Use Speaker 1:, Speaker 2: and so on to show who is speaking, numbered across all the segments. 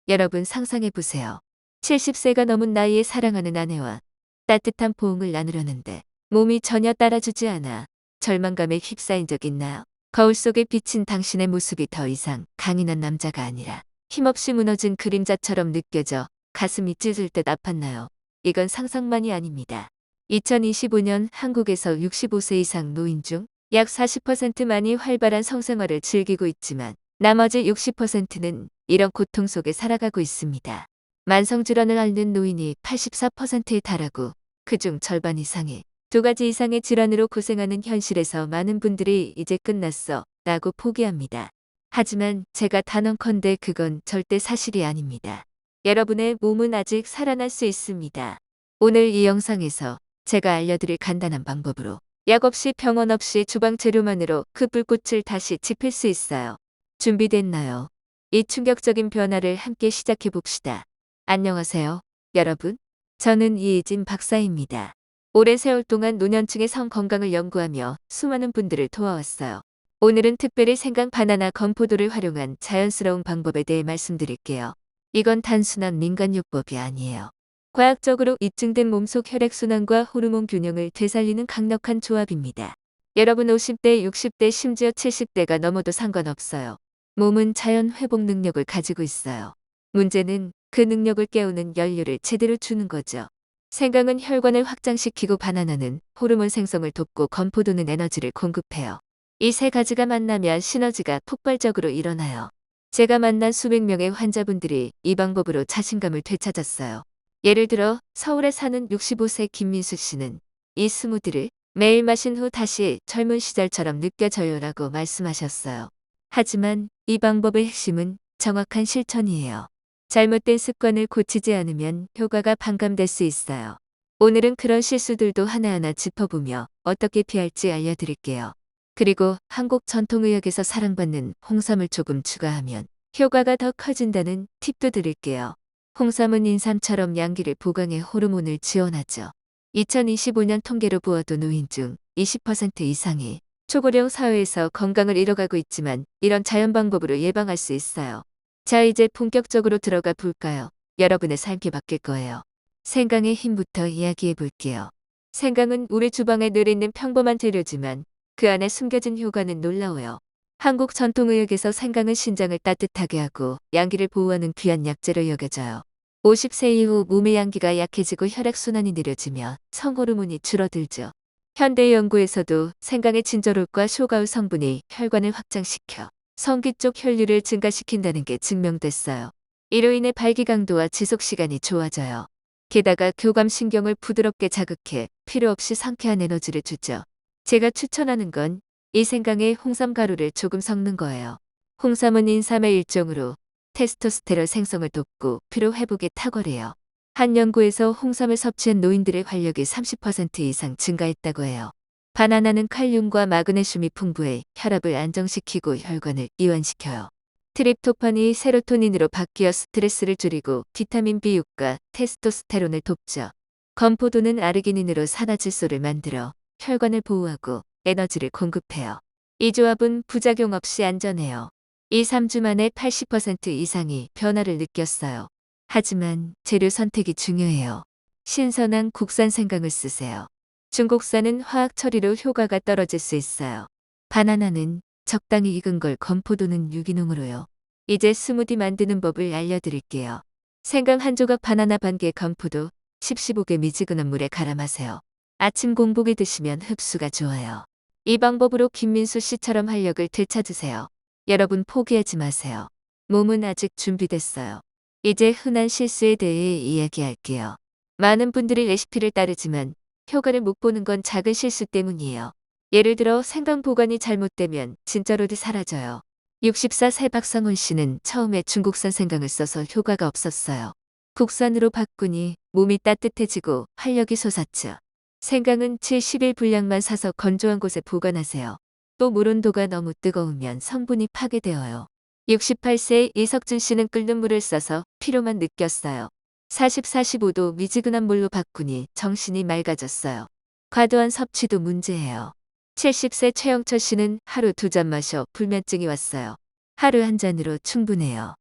Speaker 1: 여러분 상상해 보세요. 70세가 넘은 나이에 사랑하는 아내와 따뜻한 포옹을 나누려는데 몸이 전혀 따라주지 않아 절망감에 휩싸인 적 있나요? 거울 속에 비친 당신의 모습이 더 이상 강인한 남자가 아니라 힘없이 무너진 그림자처럼 느껴져 가슴이 찢을 듯 아팠나요? 이건 상상만이 아닙니다. 2025년 한국에서 65세 이상 노인 중 약 40%만이 활발한 성생활을 즐기고 있지만 나머지 60%는 이런 고통 속에 살아가고 있습니다. 만성질환을 앓는 노인이 84%에 달하고 그중 절반 이상이 두 가지 이상의 질환으로 고생하는 현실에서 많은 분들이 이제 끝났어 라고 포기합니다. 하지만 제가 단언컨대 그건 절대 사실이 아닙니다. 여러분의 몸은 아직 살아날 수 있습니다. 오늘 이 영상에서 제가 알려드릴 간단한 방법으로 약 없이 병원 없이 주방 재료만으로 그 불꽃을 다시 지필 수 있어요. 준비됐나요? 이 충격적인 변화를 함께 시작해 봅시다. 안녕하세요, 여러분. 저는 이혜진 박사입니다. 오랜 세월 동안 노년층의 성 건강을 연구하며 수많은 분들을 도와왔어요. 오늘은 특별히 생강 바나나 건포도를 활용한 자연스러운 방법에 대해 말씀드릴게요. 이건 단순한 민간요법이 아니에요. 과학적으로 입증된 몸속 혈액순환과 호르몬 균형을 되살리는 강력한 조합입니다. 여러분 50대, 60대, 심지어 70대가 넘어도 상관없어요. 몸은 자연 회복 능력을 가지고 있어요. 문제는 그 능력을 깨우는 연료를 제대로 주는 거죠. 생강은 혈관을 확장시키고 바나나는 호르몬 생성을 돕고 건포도는 에너지를 공급해요. 이 세 가지가 만나면 시너지가 폭발적으로 일어나요. 제가 만난 수백 명의 환자분들이 이 방법으로 자신감을 되찾았어요. 예를 들어 서울에 사는 65세 김민수 씨는 이 스무디를 매일 마신 후 다시 젊은 시절처럼 느껴져요라고 말씀하셨어요. 하지만 이 방법의 핵심은 정확한 실천이에요. 잘못된 습관을 고치지 않으면 효과가 반감될 수 있어요. 오늘은 그런 실수들도 하나하나 짚어보며 어떻게 피할지 알려드릴게요. 그리고 한국 전통의학에서 사랑받는 홍삼을 조금 추가하면 효과가 더 커진다는 팁도 드릴게요. 홍삼은 인삼처럼 양기를 보강해 호르몬을 지원하죠. 2025년 통계로 보아도 노인 중 20% 이상이 초고령 사회에서 건강을 잃어가고 있지만 이런 자연 방법으로 예방할 수 있어요. 자, 이제 본격적으로 들어가 볼까요? 여러분의 삶이 바뀔 거예요. 생강의 힘부터 이야기해 볼게요. 생강은 우리 주방에 늘 있는 평범한 재료지만 그 안에 숨겨진 효과는 놀라워요. 한국 전통의학에서 생강은 신장을 따뜻하게 하고 양기를 보호하는 귀한 약재로 여겨져요. 50세 이후 몸의 양기가 약해지고 혈액순환이 느려지며 성호르몬이 줄어들죠. 현대 연구에서도 생강의 진저롤과 쇼가울 성분이 혈관을 확장시켜 성기 쪽 혈류를 증가시킨다는 게 증명됐어요. 이로 인해 발기 강도와 지속 시간이 좋아져요. 게다가 교감신경을 부드럽게 자극해 필요 없이 상쾌한 에너지를 주죠. 제가 추천하는 건 이 생강에 홍삼 가루를 조금 섞는 거예요. 홍삼은 인삼의 일종으로 테스토스테론 생성을 돕고 피로 회복에 탁월해요. 한 연구에서 홍삼을 섭취한 노인들의 활력이 30% 이상 증가했다고 해요. 바나나는 칼륨과 마그네슘이 풍부해 혈압을 안정시키고 혈관을 이완시켜요. 트립토판이 세로토닌으로 바뀌어 스트레스를 줄이고 비타민 B6과 테스토스테론을 돕죠. 건포도는 아르기닌으로 산화질소를 만들어 혈관을 보호하고 에너지를 공급해요. 이 조합은 부작용 없이 안전해요. 2, 3주 만에 80% 이상이 변화를 느꼈어요. 하지만 재료 선택이 중요해요. 신선한 국산 생강을 쓰세요. 중국산은 화학 처리로 효과가 떨어질 수 있어요. 바나나는 적당히 익은 걸, 건포도는 유기농으로요. 이제 스무디 만드는 법을 알려드릴게요. 생강 한 조각, 바나나 반 개, 건포도 10-15개 미지근한 물에 갈아 마세요. 아침 공복에 드시면 흡수가 좋아요. 이 방법으로 김민수 씨처럼 활력을 되찾으세요. 여러분 포기하지 마세요. 몸은 아직 준비됐어요. 이제 흔한 실수에 대해 이야기할게요. 많은 분들이 레시피를 따르지만 효과를 못 보는 건 작은 실수 때문이에요. 예를 들어 생강 보관이 잘못되면 진짜로도 사라져요. 64세 박상훈 씨는 처음에 중국산 생강을 써서 효과가 없었어요. 국산으로 바꾸니 몸이 따뜻해지고 활력이 솟았죠. 생강은 70일 분량만 사서 건조한 곳에 보관하세요. 또 물 온도가 너무 뜨거우면 성분이 파괴되어요. 68세 이석준 씨는 끓는 물을 써서 피로만 느꼈어요. 40-45도 미지근한 물로 바꾸니 정신이 맑아졌어요. 과도한 섭취도 문제예요. 70세 최영철 씨는 하루 2잔 마셔 불면증이 왔어요. 하루 한 잔으로 충분해요.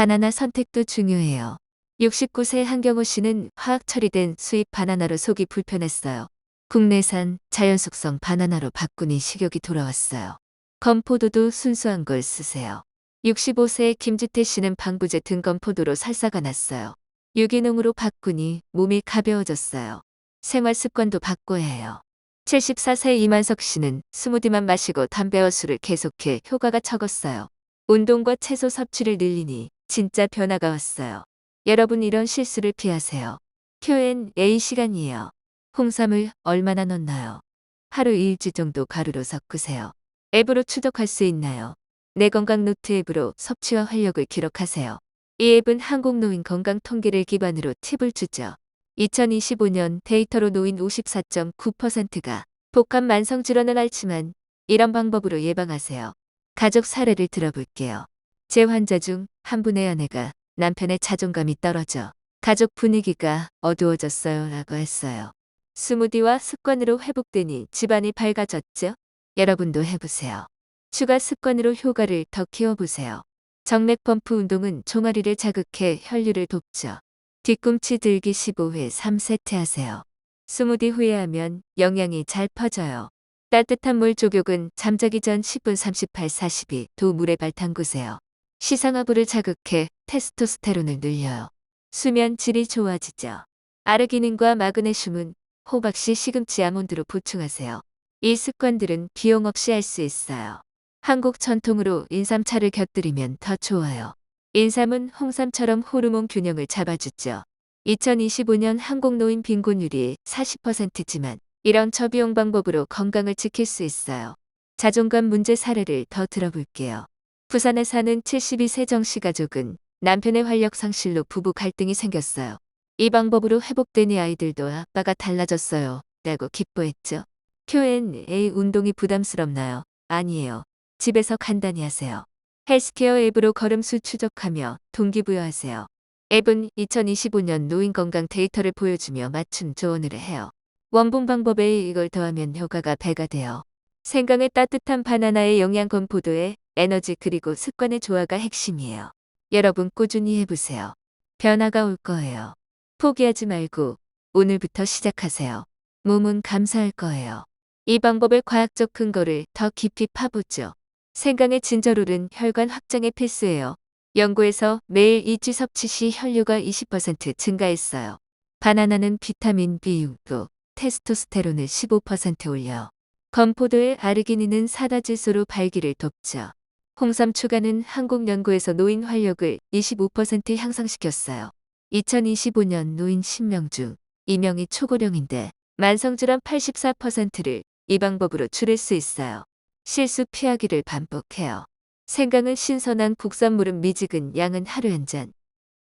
Speaker 1: 바나나 선택도 중요해요. 69세 한경호 씨는 화학 처리된 수입 바나나로 속이 불편했어요. 국내산 자연 숙성 바나나로 바꾸니 식욕이 돌아왔어요. 건포도도 순수한 걸 쓰세요. 65세 김주태 씨는 방부제 등건포도로 설사가 났어요. 유기농으로 바꾸니 몸이 가벼워졌어요. 생활 습관도 바꿔야 해요. 74세 이만석 씨는 스무디만 마시고 담배와 술을 계속해 효과가 적었어요. 운동과 채소 섭취를 늘리니 진짜 변화가 왔어요. 여러분 이런 실수를 피하세요. Q&A 시간이에요. 홍삼을 얼마나 넣나요? 하루 1주 정도 가루로 섞으세요. 앱으로 추적할 수 있나요? 내 건강 노트 앱으로 섭취와 활력을 기록하세요. 이 앱은 한국노인 건강 통계를 기반으로 팁을 주죠. 2025년 데이터로 노인 54.9%가 복합 만성질환을 앓지만 이런 방법으로 예방하세요. 가족 사례를 들어볼게요. 제 환자 중 한 분의 아내가 남편의 자존감이 떨어져 가족 분위기가 어두워졌어요 라고 했어요. 스무디와 습관으로 회복되니 집안이 밝아졌죠? 여러분도 해보세요. 추가 습관으로 효과를 더 키워보세요. 정맥 펌프 운동은 종아리를 자극해 혈류를 돕죠. 뒤꿈치 들기 15회 3세트 하세요. 스무디 후에 하면 영양이 잘 퍼져요. 따뜻한 물 조격은 잠자기 전 10분 38-42도 물에 발 담그세요. 시상하부를 자극해 테스토스테론을 늘려요. 수면 질이 좋아지죠. 아르기닌과 마그네슘은 호박 씨 시금치 아몬드로 보충하세요. 이 습관들은 비용 없이 할 수 있어요. 한국 전통으로 인삼차를 곁들이면 더 좋아요. 인삼은 홍삼처럼 호르몬 균형을 잡아주죠. 2025년 한국 노인 빈곤율이 40%지만 이런 저비용 방법으로 건강을 지킬 수 있어요. 자존감 문제 사례를 더 들어볼게요. 부산에 사는 72세 정씨 가족은 남편의 활력 상실로 부부 갈등이 생겼어요. 이 방법으로 회복되니 아이들도 아빠가 달라졌어요 라고 기뻐했죠. Q&A 운동이 부담스럽나요? 아니에요. 집에서 간단히 하세요. 헬스케어 앱으로 걸음수 추적하며 동기부여하세요. 앱은 2025년 노인 건강 데이터를 보여주며 맞춤 조언을 해요. 원본 방법에 이걸 더하면 효과가 배가 돼요. 생강의 따뜻한 바나나의 영양 건포도에 에너지 그리고 습관의 조화가 핵심이에요. 여러분 꾸준히 해보세요. 변화가 올 거예요. 포기하지 말고 오늘부터 시작하세요. 몸은 감사할 거예요. 이 방법의 과학적 근거를 더 깊이 파보죠. 생강의 진저롤은 혈관 확장에 필수예요. 연구에서 매일 이쥐 섭취 시 혈류가 20% 증가했어요. 바나나는 비타민 B6도 테스토스테론을 15% 올려요. 건포도의 아르기닌은 사다질소로 발기를 돕죠. 홍삼 추가는 한국 연구에서 노인 활력을 25% 향상시켰어요. 2025년 노인 10명 중 2명이 초고령인데 만성질환 84%를 이 방법으로 줄일 수 있어요. 실수 피하기를 반복해요. 생강은 신선한 국산물은 미지근 양은 하루 한 잔.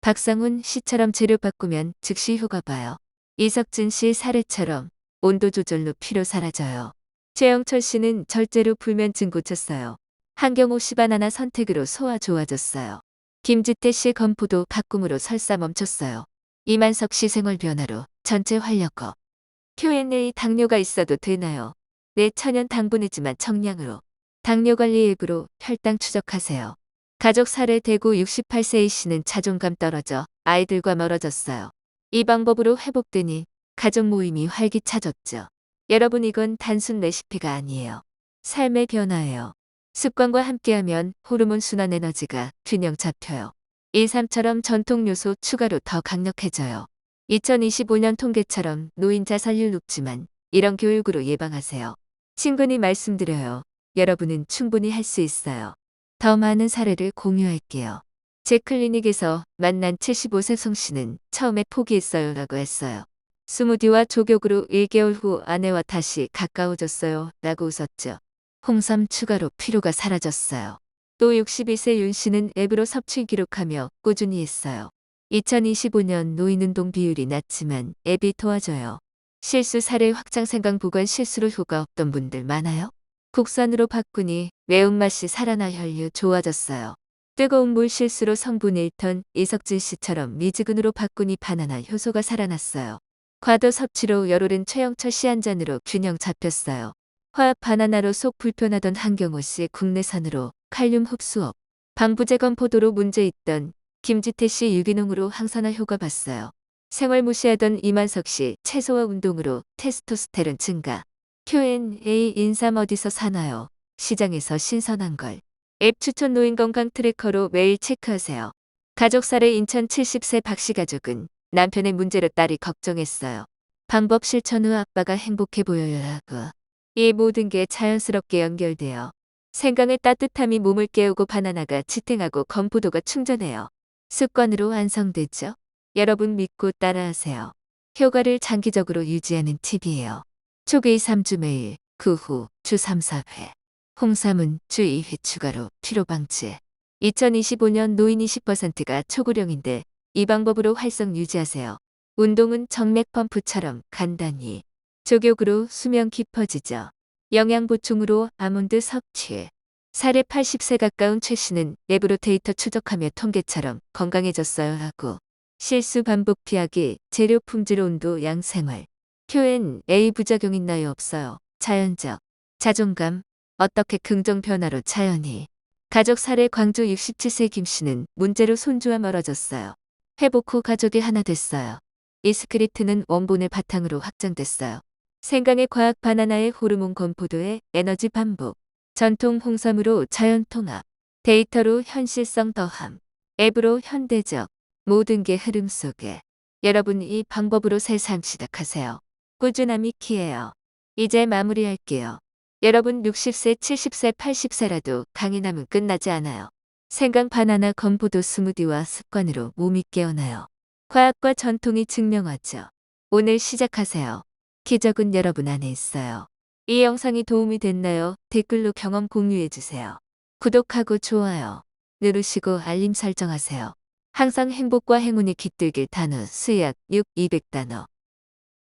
Speaker 1: 박상훈 씨처럼 재료 바꾸면 즉시 효과 봐요. 이석진 씨 사례처럼 온도 조절로 피로 사라져요. 최영철 씨는 절제로 불면증 고쳤어요. 한경호 씨 바나나 선택으로 소화 좋아졌어요. 김지태 씨 건포도 바꿈으로 설사 멈췄어요. 이만석 씨 생활 변화로 전체 활력업. Q&A 당뇨가 있어도 되나요? 네, 천연 당분이지만 청량으로. 당뇨관리 앱으로 혈당 추적하세요. 가족 사례 대구 68세 A 씨는 자존감 떨어져 아이들과 멀어졌어요. 이 방법으로 회복되니 가족 모임이 활기차졌죠. 여러분 이건 단순 레시피가 아니에요. 삶의 변화예요. 습관과 함께하면 호르몬 순환 에너지가 균형 잡혀요. 인삼처럼 전통 요소 추가로 더 강력해져요. 2025년 통계처럼 노인 자살률 높지만 이런 교육으로 예방하세요. 친근히 말씀드려요. 여러분은 충분히 할 수 있어요. 더 많은 사례를 공유할게요. 제 클리닉에서 만난 75세 송 씨는 처음에 포기했어요 라고 했어요. 스무디와 조격으로 1개월 후 아내와 다시 가까워졌어요 라고 웃었죠. 홍삼 추가로 피로가 사라졌어요. 또 62세 윤 씨는 앱으로 섭취 기록하며 꾸준히 했어요. 2025년 노인 운동 비율이 낮지만 앱이 도와줘요. 실수 사례 확장 생강 보관 실수로 효과 없던 분들 많아요? 국산으로 바꾸니 매운맛이 살아나 혈류 좋아졌어요. 뜨거운 물 실수로 성분 1턴 이석진 씨처럼 미지근으로 바꾸니 바나나 효소가 살아났어요. 과도 섭취로 열 오른 최영철 씨 한 잔으로 균형 잡혔어요. 화합 바나나로 속 불편하던 한경호 씨 국내산으로 칼륨 흡수업. 방부제 건포도로 문제 있던 김지태 씨 유기농으로 항산화 효과 봤어요. 생활 무시하던 이만석 씨 채소와 운동으로 테스토스테론 증가. Q&A 인삼 어디서 사나요? 시장에서 신선한 걸. 앱 추천 노인 건강 트래커로 매일 체크하세요. 가족 사례 인천 70세 박씨 가족은 남편의 문제로 딸이 걱정했어요. 방법 실천 후 아빠가 행복해 보여요 하고. 이 모든 게 자연스럽게 연결돼요. 생강의 따뜻함이 몸을 깨우고 바나나가 지탱하고 건포도가 충전해요. 습관으로 완성되죠? 여러분 믿고 따라하세요. 효과를 장기적으로 유지하는 팁이에요. 초기 3주 매일, 그 후 주 3, 4회. 홍삼은 주 2회 추가로 피로 방지. 2025년 노인 20%가 초고령인데 이 방법으로 활성 유지하세요. 운동은 정맥 펌프처럼 간단히. 족욕으로 수면 깊어지죠. 영양 보충으로 아몬드 섭취. 살에 80세 가까운 최 씨는 앱으로 데이터 추적하며 통계처럼 건강해졌어요 하고. 실수 반복 피하기, 재료 품질 온도 양생활. Q&A 부작용 있나요 없어요. 자연적. 자존감. 어떻게 긍정 변화로 자연히. 가족 사례 광주 67세 김 씨는 문제로 손주와 멀어졌어요. 회복 후 가족이 하나 됐어요. 이 스크립트는 원본을 바탕으로 확장됐어요. 생강의 과학 바나나의 호르몬 건포도의 에너지 반복. 전통 홍삼으로 자연 통합. 데이터로 현실성 더함. 앱으로 현대적. 모든 게 흐름 속에. 여러분 이 방법으로 새 삶 시작하세요. 꾸준함이 키예요. 이제 마무리할게요. 여러분 60세, 70세, 80세라도 강인함은 끝나지 않아요. 생강 바나나 건포도 스무디와 습관으로 몸이 깨어나요. 과학과 전통이 증명하죠. 오늘 시작하세요. 기적은 여러분 안에 있어요. 이 영상이 도움이 됐나요? 댓글로 경험 공유해주세요. 구독하고 좋아요 누르시고 알림 설정하세요. 항상 행복과 행운이 깃들길 단어 수약 6, 200단어.